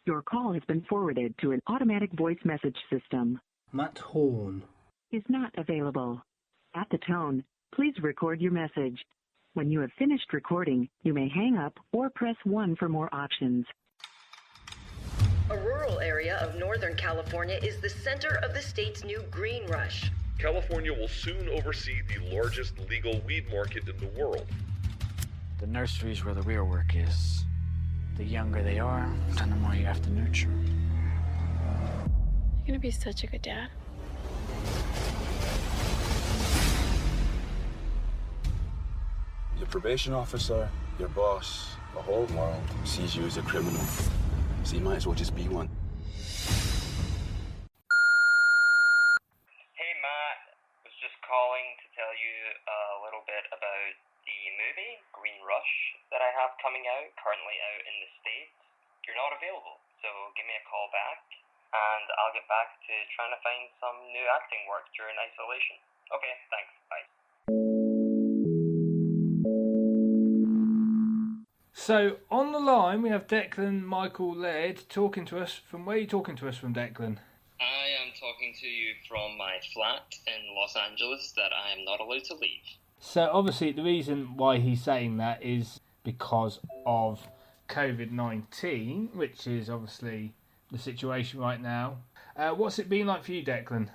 Your call has been forwarded to an automatic voice message system. Matt Horn is not available. At the tone, please record your message. When you have finished recording, you may hang up or press 1 for more options. A rural area of Northern California is the center of the state's new green rush. California will soon oversee the largest legal weed market in the world. The nursery's where the real work is. The younger they are, the more you have to nurture. You're gonna be such a good dad. Your probation officer, your boss, the whole world sees you as a criminal. So you might as well just be one. Hey Matt, was just calling to tell you a little bit about the movie, Green Rush, that I have coming out, currently out in the States. You're not available, so give me a call back, and I'll get back to trying to find some new acting work during isolation. Okay, thanks, bye. So, on the line, we have Declan Michael Laird talking to us. From where are you talking to us from, Declan? I am talking to you from my flat in Los Angeles that I am not allowed to leave. So, obviously, the reason why he's saying that is because of COVID-19, which is obviously the situation right now. What's it been like for you, Declan?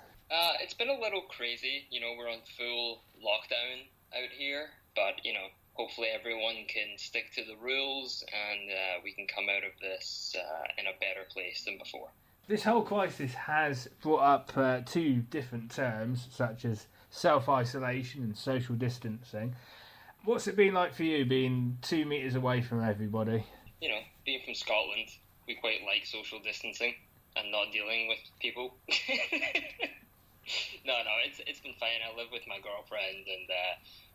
It's been a little crazy. You know, we're on full lockdown out here, but, you know, hopefully everyone can stick to the rules and we can come out of this in a better place than before. This whole crisis has brought up two different terms, such as self-isolation and social distancing. What's it been like for you, being 2 metres away from everybody? You know, being from Scotland, we quite like social distancing and not dealing with people. No, it's been fine. I live with my girlfriend and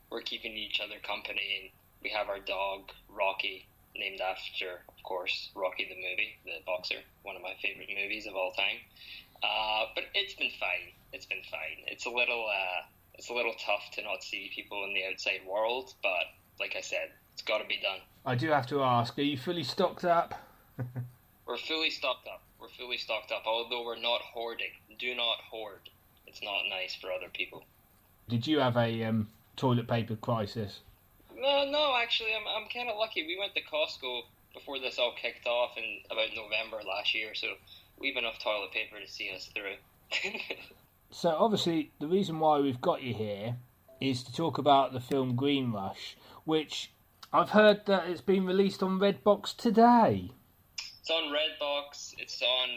we're keeping each other company, and we have our dog, Rocky, named after, of course, Rocky the movie, the boxer, one of my favourite movies of all time. But it's been fine. It's been fine. It's a little tough to not see people in the outside world, but like I said, it's got to be done. I do have to ask, are you fully stocked up? We're fully stocked up. Although we're not hoarding. Do not hoard. It's not nice for other people. Did you have a toilet paper crisis? No, actually, I'm kind of lucky. We went to Costco before this all kicked off in about November last year, so we have enough toilet paper to see us through. So obviously, the reason why we've got you here is to talk about the film Green Rush, which I've heard that it's been released on Redbox today. It's on Redbox. It's on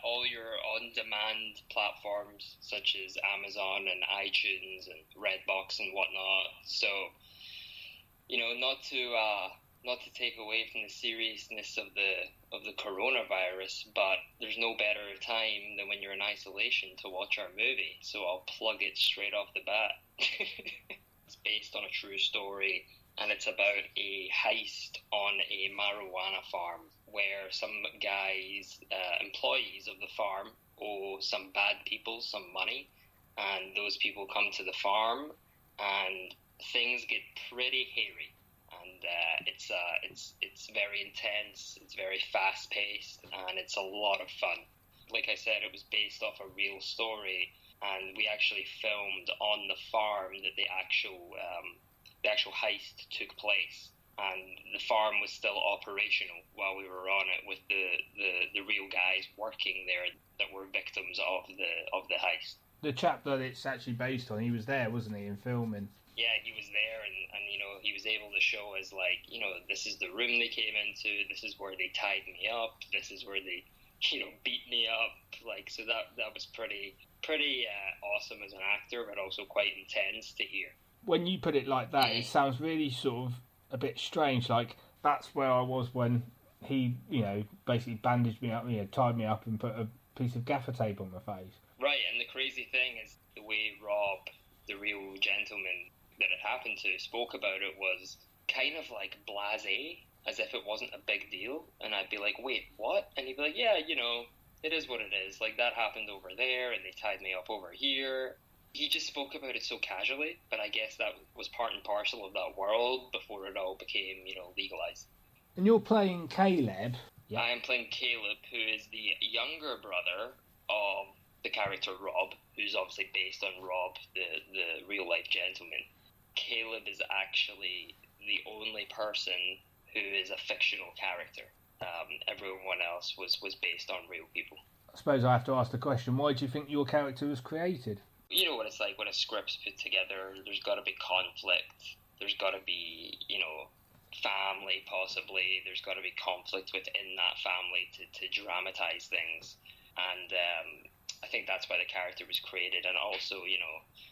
all your on-demand platforms such as Amazon and iTunes and Redbox and whatnot. So, you know, not to take away from the seriousness of the coronavirus, but there's no better time than when you're in isolation to watch our movie. So I'll plug it straight off the bat. It's based on a true story, and it's about a heist on a marijuana farm where some guys, employees of the farm, owe some bad people some money, and those people come to the farm, and things get pretty hairy, and it's very intense, it's very fast paced, and it's a lot of fun. Like I said, it was based off a real story, and we actually filmed on the farm that the actual heist took place. And the farm was still operational while we were on it, with the real guys working there that were victims of the heist. The chap that it's actually based on, he was there, wasn't he, in filming? Yeah, he was there, and you know, he was able to show us, like, you know, this is the room they came into, this is where they tied me up, this is where they, you know, beat me up, like, so that was pretty awesome as an actor, but also quite intense to hear. When you put it like that, it sounds really sort of a bit strange. Like, that's where I was when he, you know, basically bandaged me up, you know, tied me up and put a piece of gaffer tape on my face. Right, and the crazy thing is the way Rob, the real gentleman that it happened to, spoke about it was kind of like blasé, as if it wasn't a big deal. And I'd be like, wait, what? And he'd be like, yeah, you know, it is what it is. Like, that happened over there, and they tied me up over here. He just spoke about it so casually, but I guess that was part and parcel of that world before it all became, you know, legalized. And you're playing Caleb. Yep. I am playing Caleb, who is the younger brother of the character Rob, who's obviously based on Rob, the real-life gentleman. Caleb is actually the only person who is a fictional character. Everyone else was based on real people. I suppose I have to ask the question, why do you think your character was created? You know what it's like when a script's put together, there's got to be conflict, there's got to be, family possibly, there's got to be conflict within that family to dramatise things. And I think that's why the character was created. And also,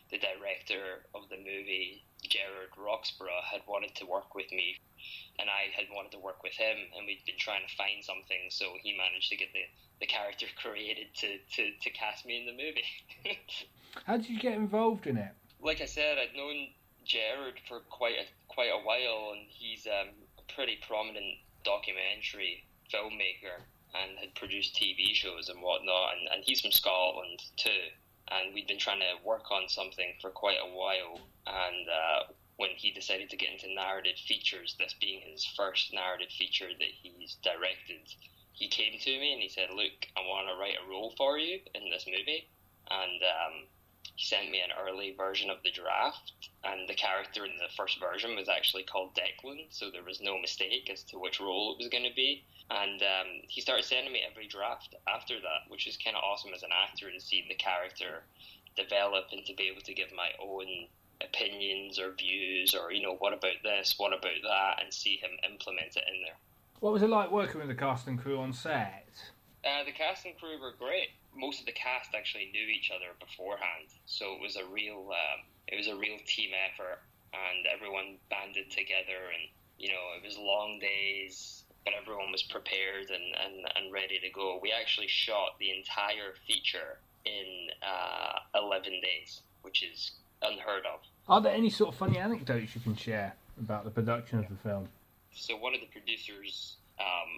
the director of the movie, Gerard Roxburgh, had wanted to work with me, and I had wanted to work with him, and we'd been trying to find something, so he managed to get the character created to cast me in the movie. How did you get involved in it? Like I said, I'd known Gerard for quite a while, and he's a pretty prominent documentary filmmaker and had produced TV shows and whatnot, and he's from Scotland too. And we'd been trying to work on something for quite a while, and when he decided to get into narrative features, this being his first narrative feature that he's directed, he came to me and he said, look, I want to write a role for you in this movie. And he sent me an early version of the draft, and the character in the first version was actually called Declan, so there was no mistake as to which role it was going to be. And he started sending me every draft after that, which is kind of awesome as an actor to see the character develop and to be able to give my own opinions or views or, what about this, what about that, and see him implement it in there. What was it like working with the cast and crew on set? The cast and crew were great. Most of the cast actually knew each other beforehand, so it was a real team effort, and everyone banded together, and it was long days, but everyone was prepared and ready to go. We actually shot the entire feature in 11 days, which is unheard of. Are there any sort of funny anecdotes you can share about the production of the film? So one of the producers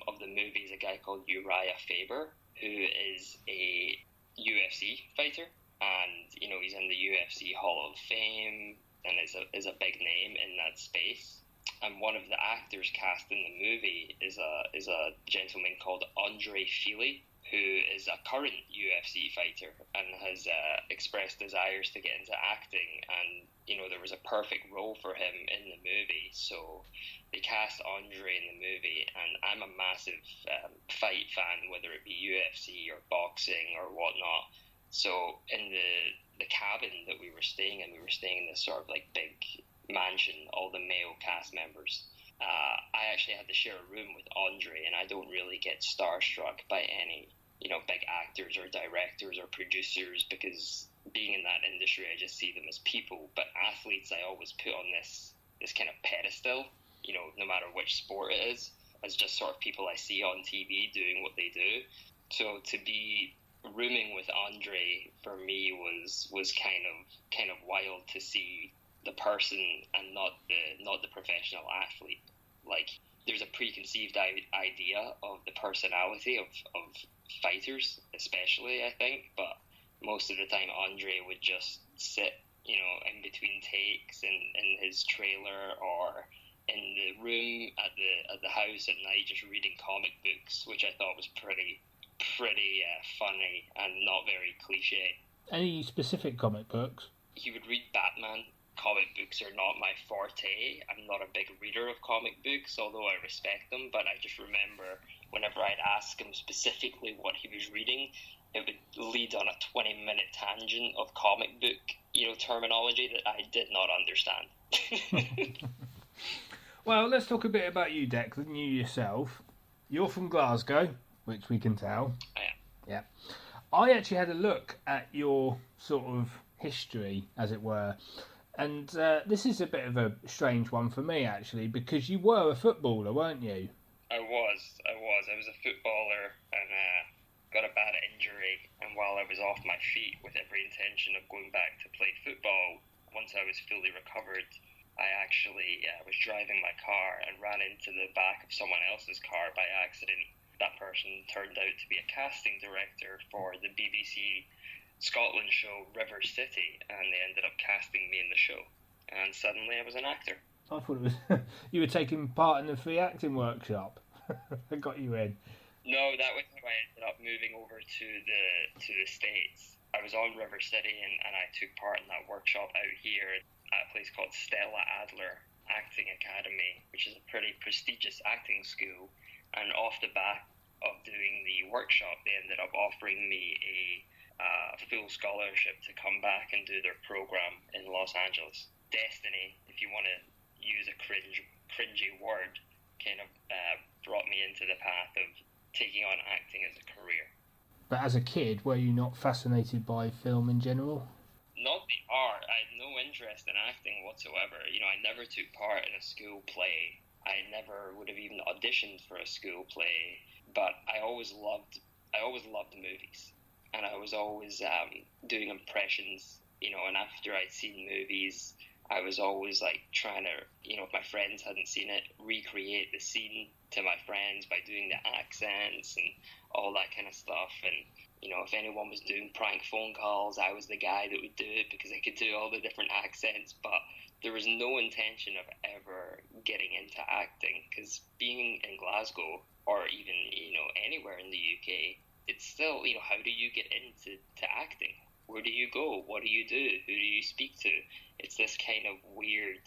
of the movie is a guy called Uriah Faber, who is a UFC fighter, and he's in the UFC Hall of Fame and is a big name in that space. And one of the actors cast in the movie is a gentleman called Andre Fili, who is a current UFC fighter and has expressed desires to get into acting. And there was a perfect role for him in the movie, so they cast Andre in the movie. And I'm a massive fight fan, whether it be UFC or boxing or whatnot. So in the cabin that we were staying in this sort of like big mansion, all the male cast members. I actually had to share a room with Andre, and I don't really get starstruck by any, big actors or directors or producers, because being in that industry, I just see them as people. But athletes, I always put on this kind of pedestal, no matter which sport it is, as just sort of people I see on TV doing what they do. So to be rooming with Andre for me was kind of wild to see the person and not the professional athlete. Like, there's a preconceived idea of the personality of fighters, especially, I think, but most of the time Andre would just sit, in between takes in his trailer or in the room at the house at night just reading comic books, which I thought was pretty funny and not very cliche. Any specific comic books? He would read Batman. Comic books are not my forte. I'm not a big reader of comic books, although I respect them, but I just remember whenever I'd ask him specifically what he was reading, it would lead on a 20-minute tangent of comic book, terminology that I did not understand. Well, let's talk a bit about you, Declan, you yourself. You're from Glasgow, which we can tell. I am. Yeah. I actually had a look at your sort of history, as it were. And this is a bit of a strange one for me, actually, because you were a footballer, weren't you? I was a footballer and got a bad injury. And while I was off my feet with every intention of going back to play football, once I was fully recovered, I actually was driving my car and ran into the back of someone else's car by accident. That person turned out to be a casting director for the BBC Scotland show River City, and they ended up casting me in the show, and suddenly I was an actor. I thought it was you were taking part in the free acting workshop. I got you in. No, that was how I ended up moving over to the States. I was on River City and I took part in that workshop out here at a place called Stella Adler Acting Academy, which is a pretty prestigious acting school. And off the back of doing the workshop, they ended up offering me a full scholarship to come back and do their program in Los Angeles. Destiny, if you want to use a cringy word, kind of brought me into the path of taking on acting as a career. But as a kid, were you not fascinated by film in general? Not the art. I had no interest in acting whatsoever. I never took part in a school play. I never would have even auditioned for a school play. But I always loved movies, and I was always doing impressions. And after I'd seen movies, I was always like trying to, if my friends hadn't seen it, recreate the scene to my friends by doing the accents and all that kind of stuff. And if anyone was doing prank phone calls, I was the guy that would do it because I could do all the different accents. But there was no intention of ever getting into acting, because being in Glasgow or even anywhere in the UK, it's still how do you get into acting? Where do you go? What do you do? Who do you speak to? It's this kind of weird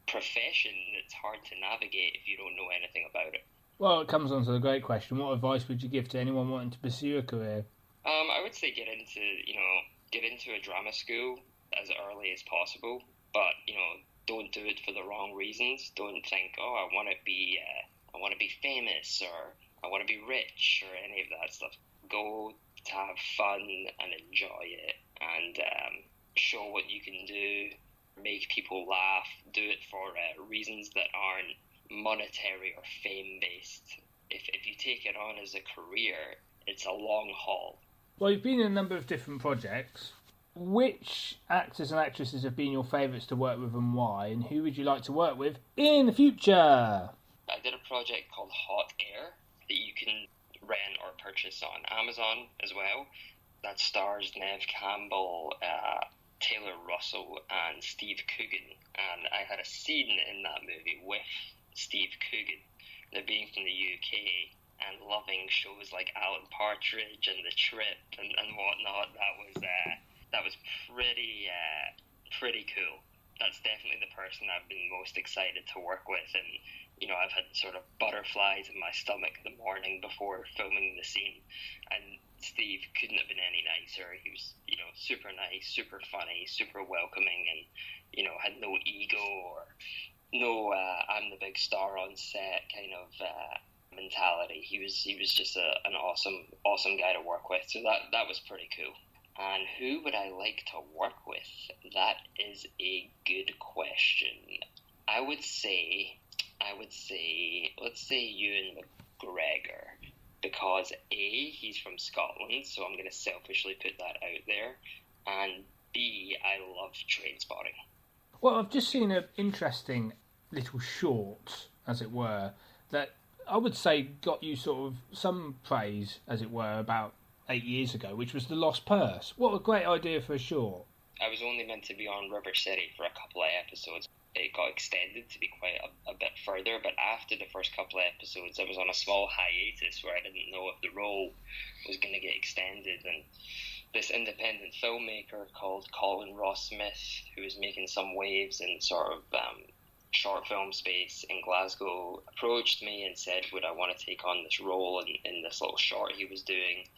profession that's hard to navigate if you don't know anything about it. Well, it comes on to the great question. What advice would you give to anyone wanting to pursue a career? I would say get into a drama school as early as possible, but don't do it for the wrong reasons. Don't think, I want to be famous, or I want to be rich, or any of that stuff. Go to have fun and enjoy it, and show what you can do, make people laugh, do it for reasons that aren't monetary or fame based. If you take it on as a career, it's a long haul. Well, you've been in a number of different projects. Which actors and actresses have been your favourites to work with and why, and who would you like to work with in the future? I did a project called Hot Air that you can rent or purchase on Amazon as well. That stars Neve Campbell, Taylor Russell and Steve Coogan. And I had a scene in that movie with Steve Coogan. Now, being from the UK and loving shows like Alan Partridge and The Trip and whatnot, that was pretty cool. That's definitely the person I've been most excited to work with, and I've had sort of butterflies in my stomach the morning before filming the scene. And Steve couldn't have been any nicer. He was super nice, super funny, super welcoming, and had no ego or no I'm the big star on set kind of mentality. He was just an awesome guy to work with. So that was pretty cool. And who would I like to work with? That is a good question. I would say, let's say Ewan McGregor, because A, he's from Scotland, so I'm going to selfishly put that out there, and B, I love Trainspotting. Well, I've just seen an interesting little short, as it were, that I would say got you sort of some praise, as it were, about 8 years ago, which was The Lost Purse. What a great idea for a short. I was only meant to be on River City for a couple of episodes. It got extended to be quite a bit further, but after the first couple of episodes, I was on a small hiatus where I didn't know if the role was going to get extended. And this independent filmmaker called Colin Ross Smith, who was making some waves in sort of short film space in Glasgow, approached me and said, would I want to take on this role in this little short he was doing?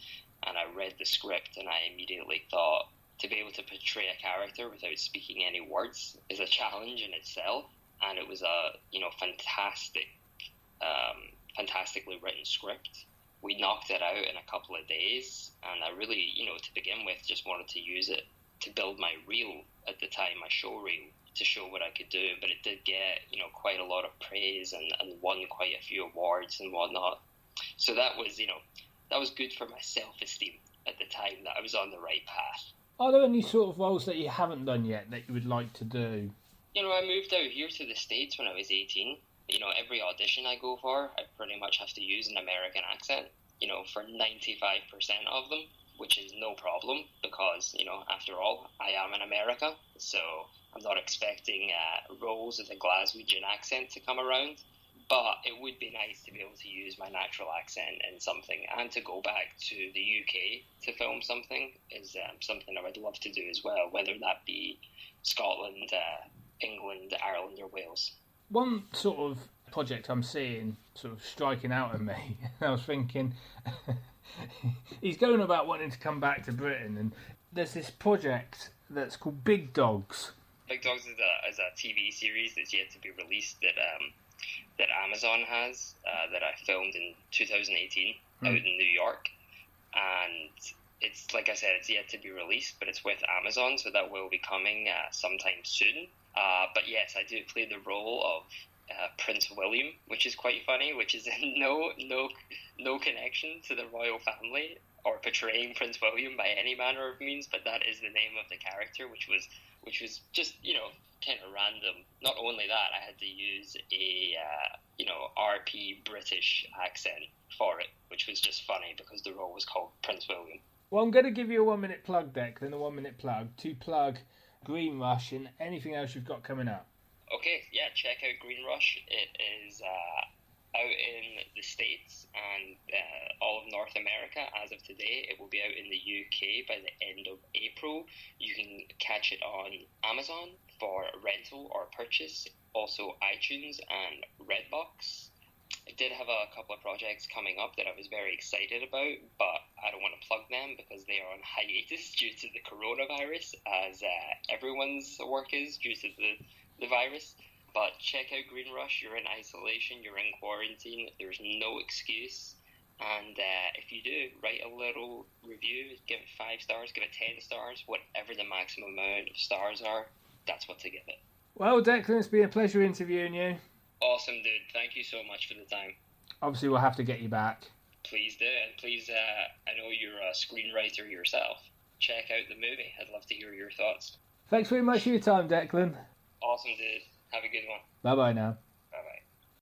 And I read the script and I immediately thought, to be able to portray a character without speaking any words is a challenge in itself. And it was a fantastically written script. We knocked it out in a couple of days, and I really, to begin with, just wanted to use it to build my reel at the time, my show reel, to show what I could do. But it did get, quite a lot of praise and won quite a few awards and whatnot. So that was good for my self-esteem at the time, that I was on the right path. Are there any sort of roles that you haven't done yet that you would like to do? I moved out here to the States when I was 18. Every audition I go for, I pretty much have to use an American accent, for 95% of them, which is no problem because, after all, I am in America. So I'm not expecting roles with a Glaswegian accent to come around. But it would be nice to be able to use my natural accent in something, and to go back to the UK to film something is something I would love to do as well, whether that be Scotland, England, Ireland or Wales. One sort of project I'm seeing sort of striking out at me, I was thinking, he's going about wanting to come back to Britain, and there's this project that's called Big Dogs. Big Dogs is a TV series that's yet to be released that Amazon has, that I filmed in 2018 out in New York, and it's, like I said, it's yet to be released, but it's with Amazon, so that will be coming sometime soon. But yes, I do play the role of Prince William, which is quite funny, which is no connection to the royal family or portraying Prince William by any manner of means, but that is the name of the character, which was just, kind of random. Not only that, I had to use a RP British accent for it, which was just funny because the role was called Prince William. Well, I'm going to give you a 1 minute plug, Declan, a 1 minute plug to plug Green Rush and anything else you've got coming up. Okay, yeah, check out Green Rush. It is out in the States and all of North America as of today. It will be out in the UK by the end of April. You can catch it on Amazon for rental or purchase, also iTunes and Redbox. I did have a couple of projects coming up that I was very excited about, but I don't want to plug them because they are on hiatus due to the coronavirus, as everyone's work is due to the virus. But check out Green Rush. You're in isolation, you're in quarantine, there's no excuse. And if you do, write a little review, give it 5 stars, give it 10 stars, whatever the maximum amount of stars are, that's what to give it. Well, Declan, it's been a pleasure interviewing you. Awesome, dude. Thank you so much for the time. Obviously, we'll have to get you back. Please do. And please, I know you're a screenwriter yourself. Check out the movie. I'd love to hear your thoughts. Thanks very much for your time, Declan. Awesome, dude. Have a good one. Bye-bye now.